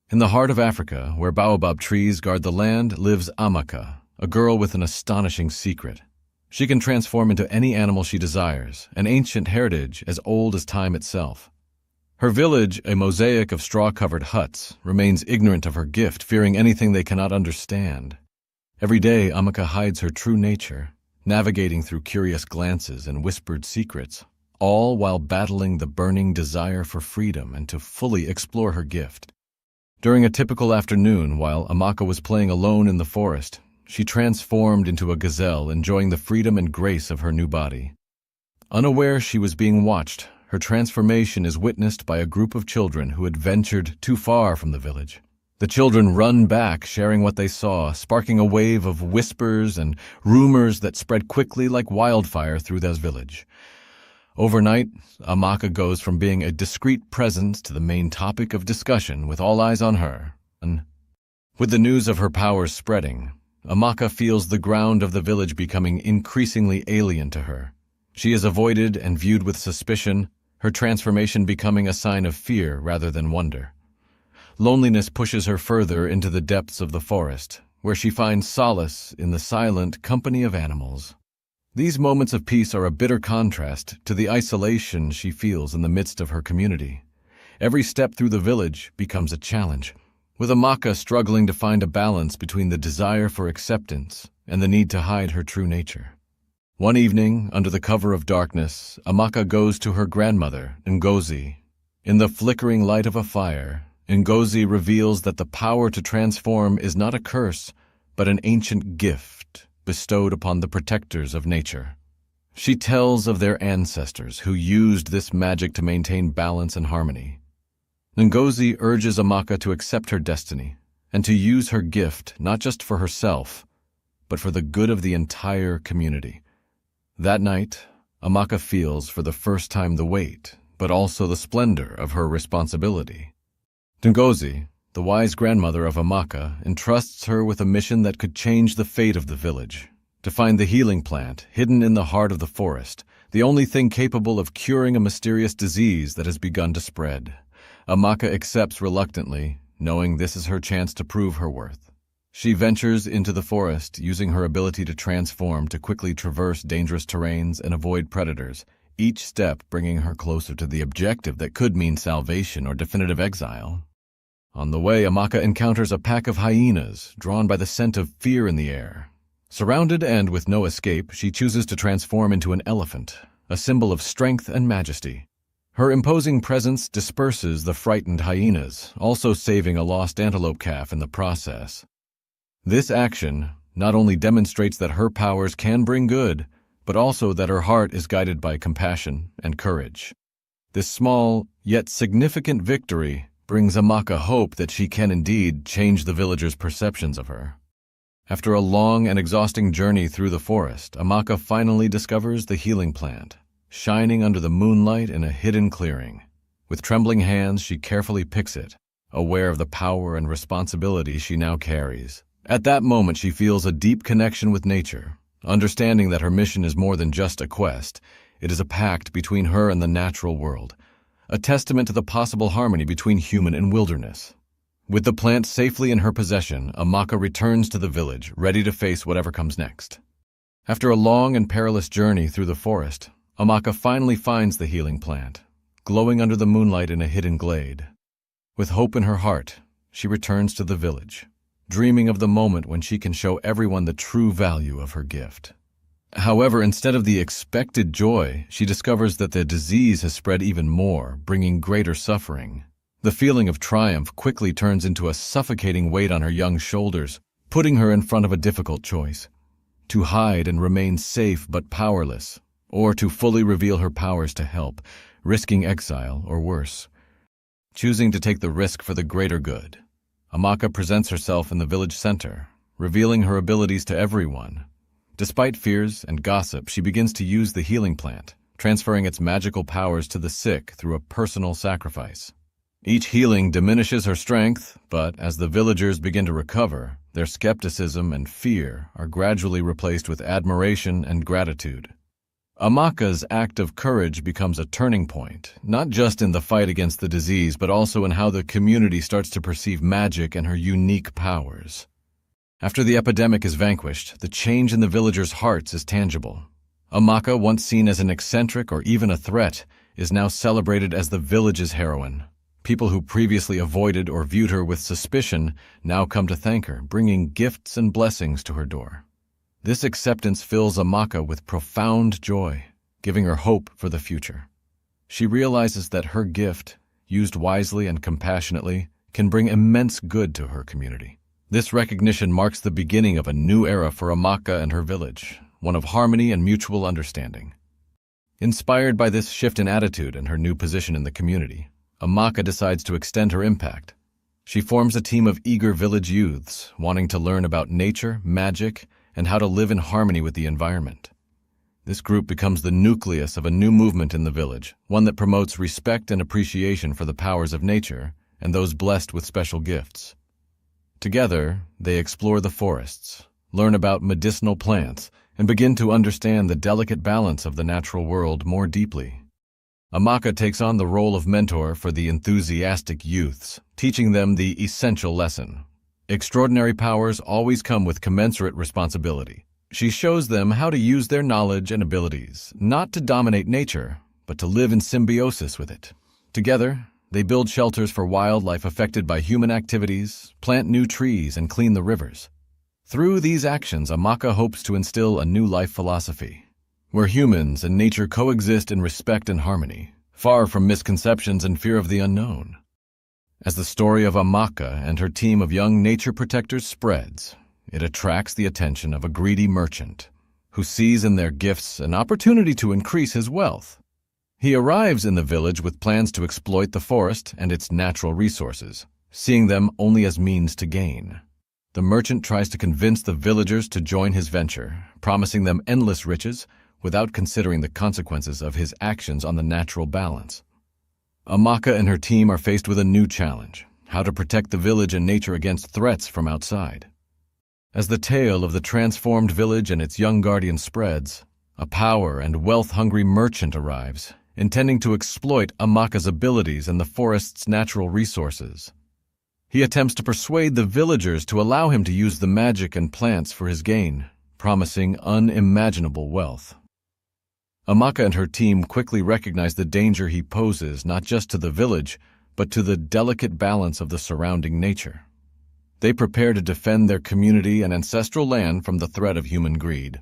In the heart of Africa, where baobab trees guard the land, lives Amaka, a girl with an astonishing secret. She can transform into any animal she desires, an ancient heritage as old as time itself. Her village, a mosaic of straw-covered huts, remains ignorant of her gift, fearing anything they cannot understand. Every day, Amaka hides her true nature, navigating through curious glances and whispered secrets, all while battling the burning desire for freedom and to fully explore her gift. During a typical afternoon, while Amaka was playing alone in the forest, she transformed into a gazelle, enjoying the freedom and grace of her new body. Unaware she was being watched, her transformation is witnessed by a group of children who had ventured too far from the village. The children run back, sharing what they saw, sparking a wave of whispers and rumors that spread quickly like wildfire through the village. Overnight, Amaka goes from being a discreet presence to the main topic of discussion, with all eyes on her. With the news of her powers spreading, Amaka feels the ground of the village becoming increasingly alien to her. She is avoided and viewed with suspicion, her transformation becoming a sign of fear rather than wonder. Loneliness pushes her further into the depths of the forest, where she finds solace in the silent company of animals. These moments of peace are a bitter contrast to the isolation she feels in the midst of her community. Every step through the village becomes a challenge, with Amaka struggling to find a balance between the desire for acceptance and the need to hide her true nature. One evening, under the cover of darkness, Amaka goes to her grandmother, Ngozi. In the flickering light of a fire, Ngozi reveals that the power to transform is not a curse, but an ancient gift bestowed upon the protectors of nature. She tells of their ancestors who used this magic to maintain balance and harmony. Ngozi urges Amaka to accept her destiny and to use her gift not just for herself, but for the good of the entire community. That night, Amaka feels for the first time the weight, but also the splendor of her responsibility. Ngozi, the wise grandmother of Amaka, entrusts her with a mission that could change the fate of the village, to find the healing plant hidden in the heart of the forest, the only thing capable of curing a mysterious disease that has begun to spread. Amaka accepts reluctantly, knowing this is her chance to prove her worth. She ventures into the forest, using her ability to transform to quickly traverse dangerous terrains and avoid predators, each step bringing her closer to the objective that could mean salvation or definitive exile. On the way, Amaka encounters a pack of hyenas, drawn by the scent of fear in the air. Surrounded and with no escape, she chooses to transform into an elephant, a symbol of strength and majesty. Her imposing presence disperses the frightened hyenas, also saving a lost antelope calf in the process. This action not only demonstrates that her powers can bring good, but also that her heart is guided by compassion and courage. This small, yet significant victory brings Amaka hope that she can indeed change the villagers' perceptions of her. After a long and exhausting journey through the forest, Amaka finally discovers the healing plant, shining under the moonlight in a hidden clearing. With trembling hands, she carefully picks it, aware of the power and responsibility she now carries. At that moment, she feels a deep connection with nature, understanding that her mission is more than just a quest. It is a pact between her and the natural world, a testament to the possible harmony between human and wilderness. With the plant safely in her possession, Amaka returns to the village, ready to face whatever comes next. After a long and perilous journey through the forest, Amaka finally finds the healing plant, glowing under the moonlight in a hidden glade. With hope in her heart, she returns to the village, dreaming of the moment when she can show everyone the true value of her gift. However, instead of the expected joy, she discovers that the disease has spread even more, bringing greater suffering. The feeling of triumph quickly turns into a suffocating weight on her young shoulders, putting her in front of a difficult choice: to hide and remain safe but powerless, or to fully reveal her powers to help, risking exile or worse. Choosing to take the risk for the greater good, Amaka presents herself in the village center, revealing her abilities to everyone. Despite fears and gossip, she begins to use the healing plant, transferring its magical powers to the sick through a personal sacrifice. Each healing diminishes her strength, but as the villagers begin to recover, their skepticism and fear are gradually replaced with admiration and gratitude. Amaka's act of courage becomes a turning point, not just in the fight against the disease, but also in how the community starts to perceive magic and her unique powers. After the epidemic is vanquished, the change in the villagers' hearts is tangible. Amaka, once seen as an eccentric or even a threat, is now celebrated as the village's heroine. People who previously avoided or viewed her with suspicion now come to thank her, bringing gifts and blessings to her door. This acceptance fills Amaka with profound joy, giving her hope for the future. She realizes that her gift, used wisely and compassionately, can bring immense good to her community. This recognition marks the beginning of a new era for Amaka and her village, one of harmony and mutual understanding. Inspired by this shift in attitude and her new position in the community, Amaka decides to extend her impact. She forms a team of eager village youths, wanting to learn about nature, magic, and how to live in harmony with the environment. This group becomes the nucleus of a new movement in the village, one that promotes respect and appreciation for the powers of nature and those blessed with special gifts. Together, they explore the forests, learn about medicinal plants, and begin to understand the delicate balance of the natural world more deeply. Amaka takes on the role of mentor for the enthusiastic youths, teaching them the essential lesson. Extraordinary powers always come with commensurate responsibility. She shows them how to use their knowledge and abilities, not to dominate nature, but to live in symbiosis with it. Together, they build shelters for wildlife affected by human activities, plant new trees, and clean the rivers. Through these actions, Amaka hopes to instill a new life philosophy, where humans and nature coexist in respect and harmony, far from misconceptions and fear of the unknown. As the story of Amaka and her team of young nature protectors spreads, it attracts the attention of a greedy merchant who sees in their gifts an opportunity to increase his wealth. He arrives in the village with plans to exploit the forest and its natural resources, seeing them only as means to gain. The merchant tries to convince the villagers to join his venture, promising them endless riches without considering the consequences of his actions on the natural balance. Amaka and her team are faced with a new challenge: how to protect the village and nature against threats from outside. As the tale of the transformed village and its young guardian spreads, a power and wealth-hungry merchant arrives, intending to exploit Amaka's abilities and the forest's natural resources. He attempts to persuade the villagers to allow him to use the magic and plants for his gain, promising unimaginable wealth. Amaka and her team quickly recognize the danger he poses not just to the village, but to the delicate balance of the surrounding nature. They prepare to defend their community and ancestral land from the threat of human greed.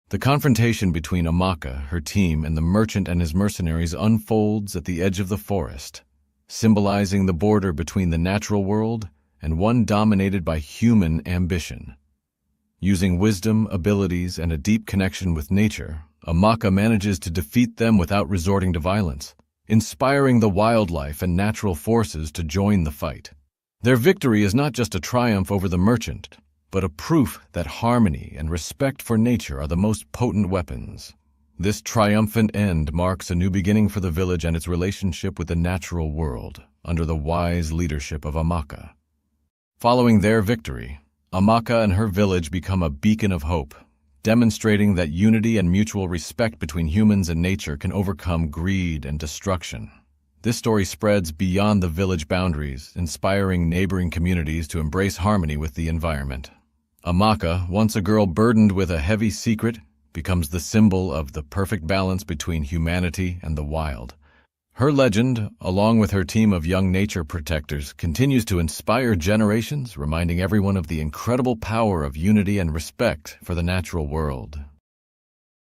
The confrontation between Amaka, her team, and the merchant and his mercenaries unfolds at the edge of the forest, symbolizing the border between the natural world and one dominated by human ambition. Using wisdom, abilities, and a deep connection with nature, Amaka manages to defeat them without resorting to violence, inspiring the wildlife and natural forces to join the fight. Their victory is not just a triumph over the merchant, but a proof that harmony and respect for nature are the most potent weapons. This triumphant end marks a new beginning for the village and its relationship with the natural world, under the wise leadership of Amaka. Following their victory, Amaka and her village become a beacon of hope, demonstrating that unity and mutual respect between humans and nature can overcome greed and destruction. This story spreads beyond the village boundaries, inspiring neighboring communities to embrace harmony with the environment. Amaka, once a girl burdened with a heavy secret, becomes the symbol of the perfect balance between humanity and the wild. Her legend, along with her team of young nature protectors, continues to inspire generations, reminding everyone of the incredible power of unity and respect for the natural world.